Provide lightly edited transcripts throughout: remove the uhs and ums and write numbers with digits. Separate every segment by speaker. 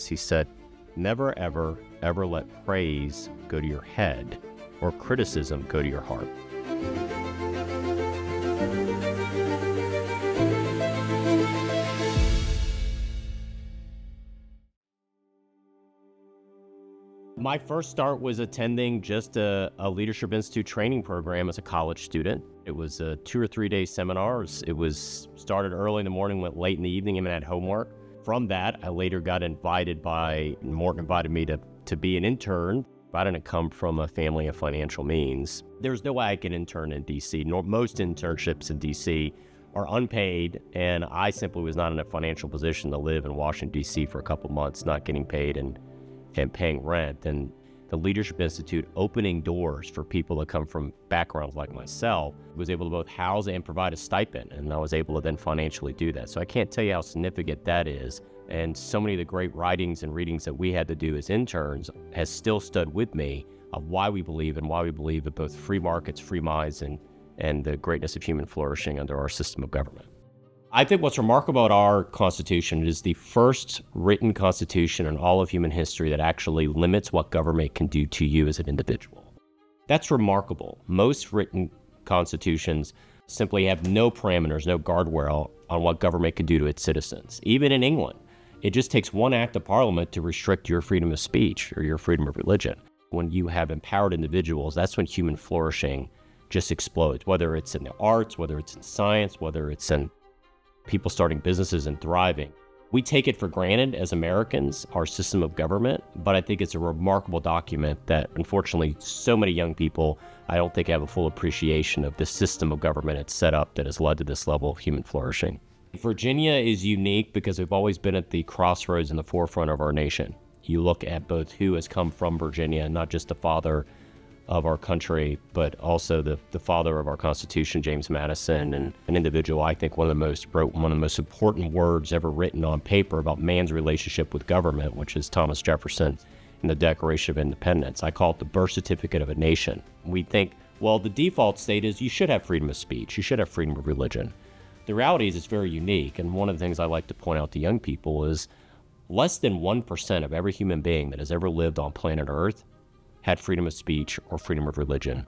Speaker 1: this. He said, "Never, ever, ever let praise go to your head or criticism go to your heart." My first start was attending just a Leadership Institute training program as a college student. It was a 2 or 3 day seminars. It was started early in the morning, went late in the evening, and had homework. From that, I later got Morton invited me to be an intern. I didn't come from a family of financial means. There's no way I can intern in DC, nor most internships in DC are unpaid, and I simply was not in a financial position to live in Washington, DC for a couple months, not getting paid and paying rent. And the Leadership Institute opening doors for people that come from backgrounds like myself was able to both house and provide a stipend, and I was able to then financially do that. So I can't tell you how significant that is. And so many of the great writings and readings that we had to do as interns has still stood with me of why we believe that both free markets, free minds, and the greatness of human flourishing under our system of government. I think what's remarkable about our Constitution, it is the first written Constitution in all of human history that actually limits what government can do to you as an individual. That's remarkable. Most written constitutions simply have no parameters, no guardrail on what government can do to its citizens. Even in England, it just takes one act of parliament to restrict your freedom of speech or your freedom of religion. When you have empowered individuals, that's when human flourishing just explodes, whether it's in the arts, whether it's in science, whether it's in people starting businesses and thriving. We take it for granted as Americans, our system of government, but I think it's a remarkable document that, unfortunately, so many young people, I don't think have a full appreciation of the system of government it's set up that has led to this level of human flourishing. Virginia is unique because we've always been at the crossroads in the forefront of our nation. You look at both who has come from Virginia, not just the father of our country, but also the father of our Constitution, James Madison, and an individual I think wrote one of the most important words ever written on paper about man's relationship with government, which is Thomas Jefferson in the Declaration of Independence. I call it the birth certificate of a nation. We think, well, the default state is you should have freedom of speech, you should have freedom of religion. The reality is it's very unique, and one of the things I like to point out to young people is less than 1% of every human being that has ever lived on planet Earth had freedom of speech or freedom of religion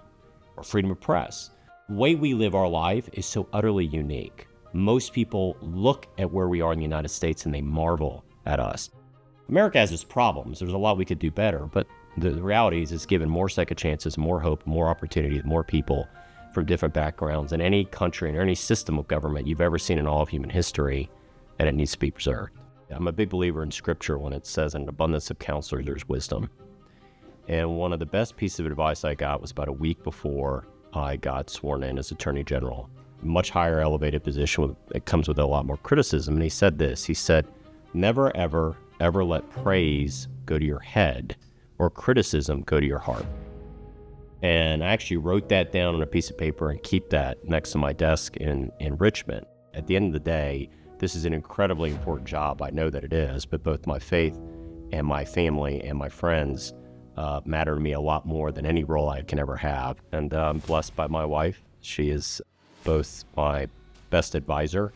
Speaker 1: or freedom of press. The way we live our life is so utterly unique. Most people look at where we are in the United States and they marvel at us. America has its problems. There's a lot we could do better, but the reality is it's given more second chances, more hope, more opportunity to more people from different backgrounds than any country and any system of government you've ever seen in all of human history, and it needs to be preserved. I'm a big believer in Scripture when it says, "In an abundance of counselors, there's wisdom." And one of the best pieces of advice I got was about a week before I got sworn in as Attorney General. Much higher elevated position, it comes with a lot more criticism. And he said this, he said, "Never, ever, ever let praise go to your head or criticism go to your heart." And I actually wrote that down on a piece of paper and keep that next to my desk in Richmond. At the end of the day, this is an incredibly important job. I know that it is, but both my faith and my family and my friends matter to me a lot more than any role I can ever have. And I'm blessed by my wife. She is both my best advisor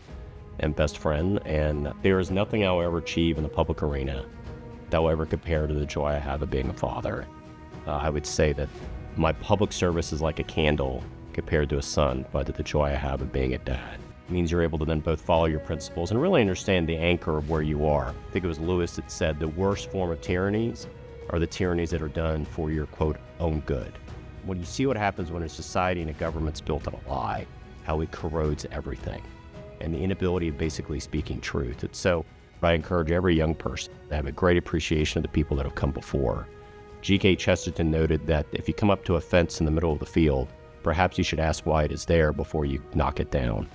Speaker 1: and best friend. And there is nothing I'll ever achieve in the public arena that will ever compare to the joy I have of being a father. I would say that my public service is like a candle compared to a sun, but the joy I have of being a dad. It means you're able to then both follow your principles and really understand the anchor of where you are. I think it was Lewis that said the worst form of tyrannies are the tyrannies that are done for your, quote, own good. When you see what happens when a society and a government's built on a lie, how it corrodes everything, and the inability of basically speaking truth. And so I encourage every young person to have a great appreciation of the people that have come before. G.K. Chesterton noted that if you come up to a fence in the middle of the field, perhaps you should ask why it is there before you knock it down.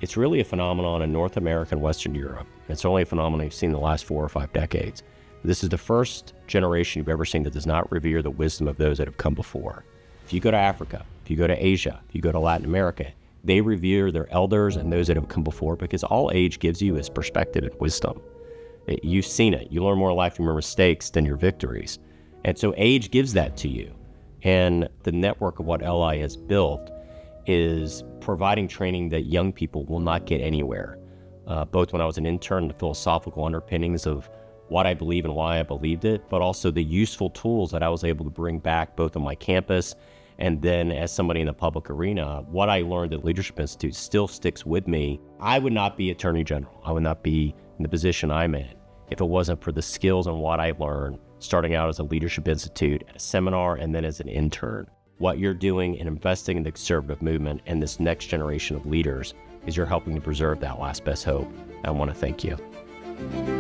Speaker 1: It's really a phenomenon in North America and Western Europe. It's only a phenomenon you've seen in the last 4 or 5 decades. This is the first generation you've ever seen that does not revere the wisdom of those that have come before. If you go to Africa, if you go to Asia, if you go to Latin America, they revere their elders and those that have come before because all age gives you is perspective and wisdom. You've seen it. You learn more life from your mistakes than your victories. And so age gives that to you. And the network of what LI has built is providing training that young people will not get anywhere. Both when I was an intern, the philosophical underpinnings of what I believe and why I believed it, but also the useful tools that I was able to bring back both on my campus and then as somebody in the public arena. What I learned at Leadership Institute still sticks with me. I would not be Attorney General. I would not be in the position I'm in if it wasn't for the skills and what I learned starting out as a Leadership Institute, at a seminar, and then as an intern. What you're doing in investing in the conservative movement and this next generation of leaders is you're helping to preserve that last best hope. I want to thank you.